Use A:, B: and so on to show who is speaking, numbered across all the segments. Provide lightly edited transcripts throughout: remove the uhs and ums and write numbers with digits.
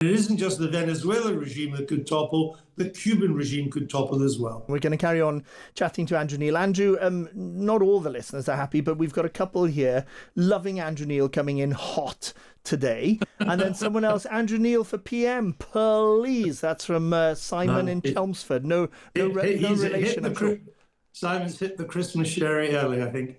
A: It isn't just the Venezuelan regime that could topple, the Cuban regime could topple as well.
B: We're going to carry on chatting to Andrew Neil. Andrew, not all the listeners are happy, but we've got a couple here loving Andrew Neil coming in hot today. And then someone else, Andrew Neil for PM, please. That's from Simon in Chelmsford. No relation, I'm sure.
A: Simon's hit the Christmas sherry early, I think.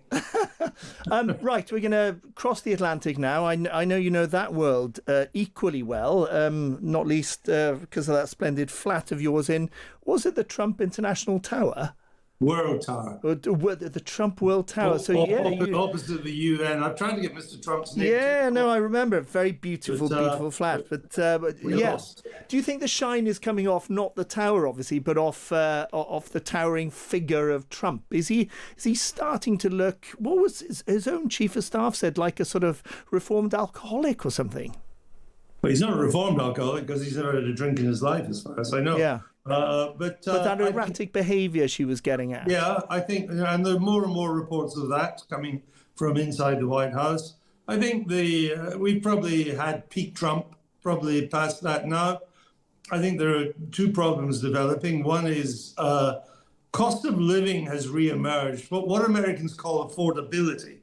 B: Right, we're going to cross the Atlantic now. I know you know that world equally well, not least because of that splendid flat of yours in, was it the Trump International Tower?
A: World Tower.
B: The Trump World Tower.
A: Opposite the UN. I'm trying to get Mr. Trump's name.
B: Yeah, no, I remember. Very beautiful flat. But yeah, do you think the shine is coming off not the tower, obviously, but off the towering figure of Trump? Is he starting to look? What was his own chief of staff said, like a sort of reformed alcoholic or something?
A: Well, he's not a reformed alcoholic because he's never had a drink in his life, as far as I know.
B: Yeah.
A: But
B: that erratic behaviour she was getting at.
A: Yeah, I think, and there are more and more reports of that coming from inside the White House. I think we've probably had peak Trump, probably past that now. I think there are two problems developing. One is cost of living has reemerged. What Americans call affordability,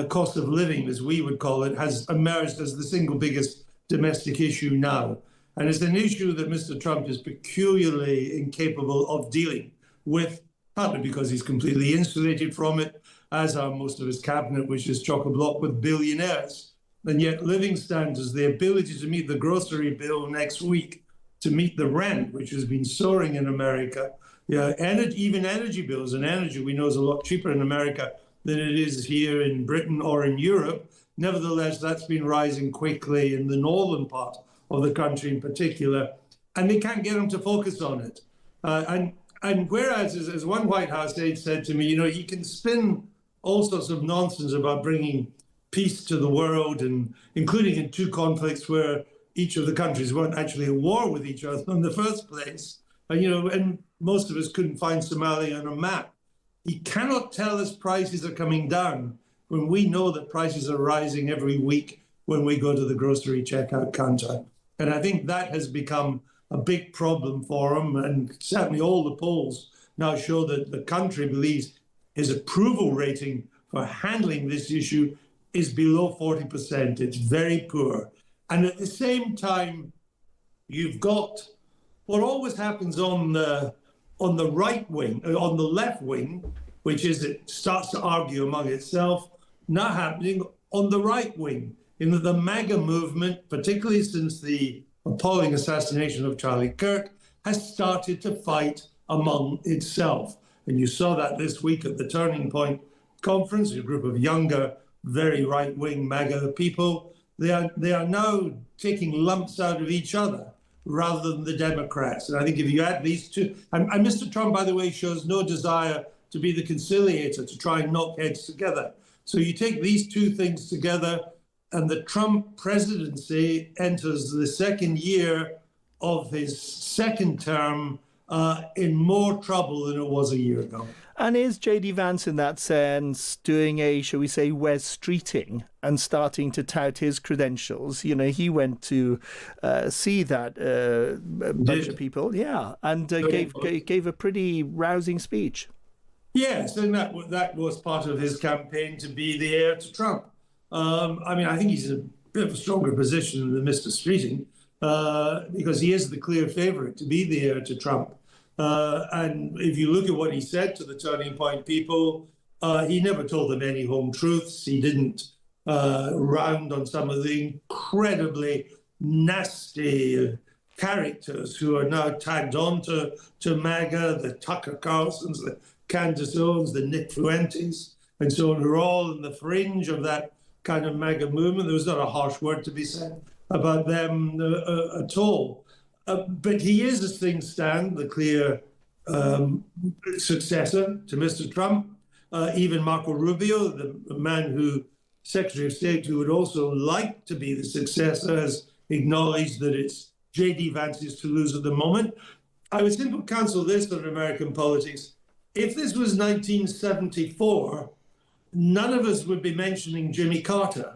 A: cost of living, as we would call it, has emerged as the single biggest domestic issue now. And it's an issue that Mr. Trump is peculiarly incapable of dealing with, partly because he's completely insulated from it, as are most of his cabinet, which is chock-a-block with billionaires. And yet living standards, the ability to meet the grocery bill next week, to meet the rent, which has been soaring in America, even energy bills, and energy we know is a lot cheaper in America than it is here in Britain or in Europe. Nevertheless, that's been rising quickly in the northern part of the country in particular, and they can't get them to focus on it. And whereas, as one White House aide said to me, you can spin all sorts of nonsense about bringing peace to the world, and including in two conflicts where each of the countries weren't actually at war with each other in the first place. And most of us couldn't find Somalia on a map. He cannot tell us prices are coming down when we know that prices are rising every week when we go to the grocery checkout counter. And I think that has become a big problem for him. And certainly all the polls now show that the country believes his approval rating for handling this issue is below 40%. It's very poor. And at the same time, you've got what always happens on the right wing, on the left wing, which is it starts to argue among itself, not happening on the right wing. In the MAGA movement, particularly since the appalling assassination of Charlie Kirk, has started to fight among itself. And you saw that this week at the Turning Point conference, a group of younger, very right-wing MAGA people. They are now taking lumps out of each other rather than the Democrats. And I think if you add these two, and Mr. Trump, by the way, shows no desire to be the conciliator, to try and knock heads together. So you take these two things together, and the Trump presidency enters the second year of his second term in more trouble than it was a year ago.
B: And is J.D. Vance, in that sense, doing a, shall we say, Wes Streeting and starting to tout his credentials? He went to see that bunch of people, and gave a pretty rousing speech.
A: Yes, and that was part of his campaign to be the heir to Trump. I think he's in a bit of a stronger position than Mr. Streeting because he is the clear favorite to be the heir to Trump. And if you look at what he said to the Turning Point people, he never told them any home truths. He didn't round on some of the incredibly nasty characters who are now tagged on to MAGA, the Tucker Carlsons, the Candace Owens, the Nick Fuentes, and so on, who are all in the fringe of that kind of MAGA movement. There was not a harsh word to be said about them at all. But he is, as things stand, the clear successor to Mr. Trump. Even Marco Rubio, the man who, Secretary of State, who would also like to be the successor, has acknowledged that it's J.D. Vance's to lose at the moment. I would simply counsel this on American politics. If this was 1974, none of us would be mentioning Jimmy Carter.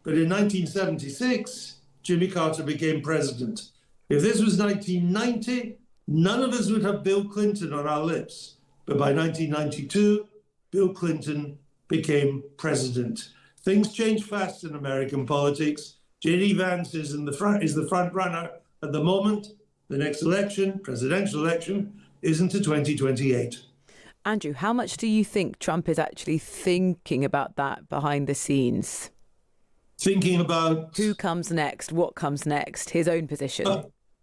A: But in 1976, Jimmy Carter became president. If this was 1990, none of us would have Bill Clinton on our lips. But by 1992, Bill Clinton became president. Things change fast in American politics. J.D. Vance is the front runner at the moment. The next election, presidential election, isn't to 2028.
C: Andrew, how much do you think Trump is actually thinking about that behind the scenes?
A: Thinking about
C: who comes next, what comes next, his own position?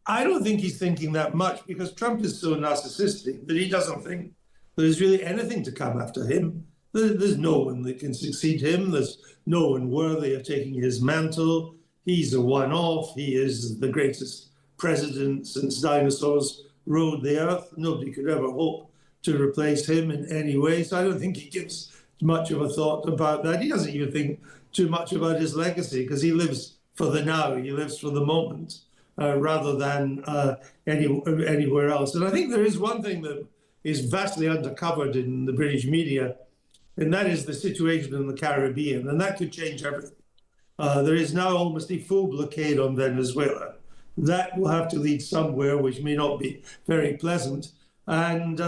A: I don't think he's thinking that much, because Trump is so narcissistic that he doesn't think there's really anything to come after him. There's no one that can succeed him. There's no one worthy of taking his mantle. He's a one-off. He is the greatest president since dinosaurs rode the earth. Nobody could ever hope to replace him in any way. So I don't think he gives much of a thought about that. He doesn't even think too much about his legacy, because he lives for the now. He lives for the moment rather than anywhere else. And I think there is one thing that is vastly undercovered in the British media, and that is the situation in the Caribbean. And that could change everything. There is now almost a full blockade on Venezuela. That will have to lead somewhere, which may not be very pleasant. And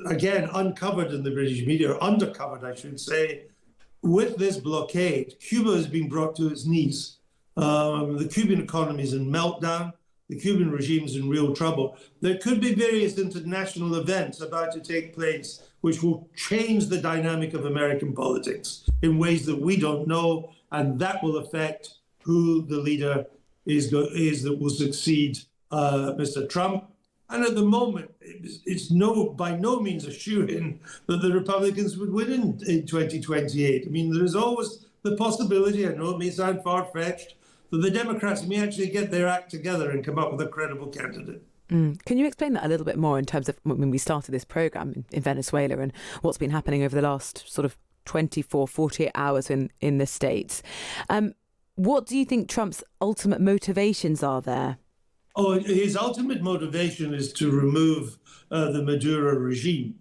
A: again, uncovered in the British media, or undercovered, I should say, with this blockade, Cuba has been brought to its knees. The Cuban economy is in meltdown. The Cuban regime is in real trouble. There could be various international events about to take place which will change the dynamic of American politics in ways that we don't know, and that will affect who the leader is that will succeed Mr. Trump. And at the moment, it's by no means a shoo-in that the Republicans would win in 2028. I mean, there is always the possibility, I know it may sound far-fetched, that the Democrats may actually get their act together and come up with a credible candidate.
C: Can you explain that a little bit more in terms of when we started this programme in Venezuela and what's been happening over the last sort of 24, 48 hours in the States? What do you think Trump's ultimate motivations are there?
A: Oh, his ultimate motivation is to remove the Maduro regime,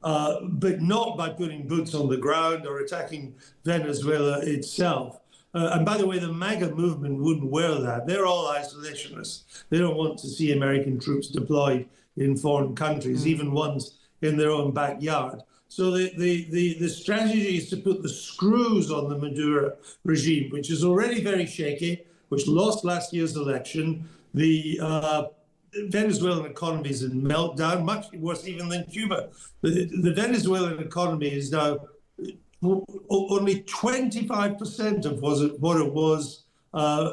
A: but not by putting boots on the ground or attacking Venezuela itself. And by the way, the MAGA movement wouldn't wear that. They're all isolationists. They don't want to see American troops deployed in foreign countries, even ones in their own backyard. So the strategy is to put the screws on the Maduro regime, which is already very shaky, which lost last year's election. The Venezuelan economy is in meltdown, much worse even than Cuba. The Venezuelan economy is now only 25% of what it was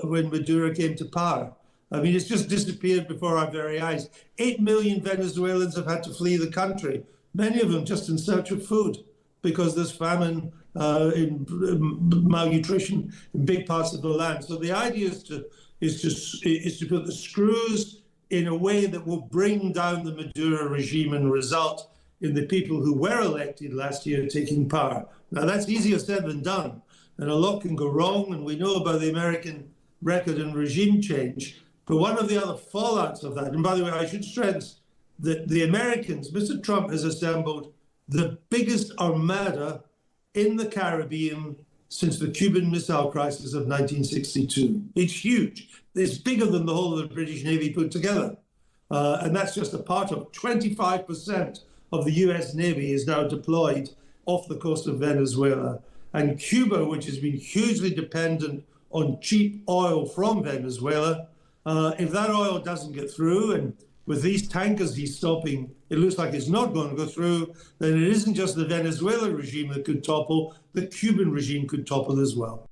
A: when Maduro came to power. I mean, it's just disappeared before our very eyes. 8 million Venezuelans have had to flee the country, many of them just in search of food, because there's famine, in malnutrition in big parts of the land. So the idea is to put the screws in a way that will bring down the Maduro regime and result in the people who were elected last year taking power. Now, that's easier said than done, and a lot can go wrong, and we know about the American record in regime change. But one of the other fallouts of that, and by the way, I should stress that the Americans, Mr. Trump has assembled the biggest armada in the Caribbean since the Cuban Missile Crisis of 1962. It's huge. It's bigger than the whole of the British Navy put together. And that's just a part of 25% of the US Navy is now deployed off the coast of Venezuela. And Cuba, which has been hugely dependent on cheap oil from Venezuela, if that oil doesn't get through, and with these tankers he's stopping, it looks like it's not going to go through, then it isn't just the Venezuela regime that could topple, the Cuban regime could topple as well.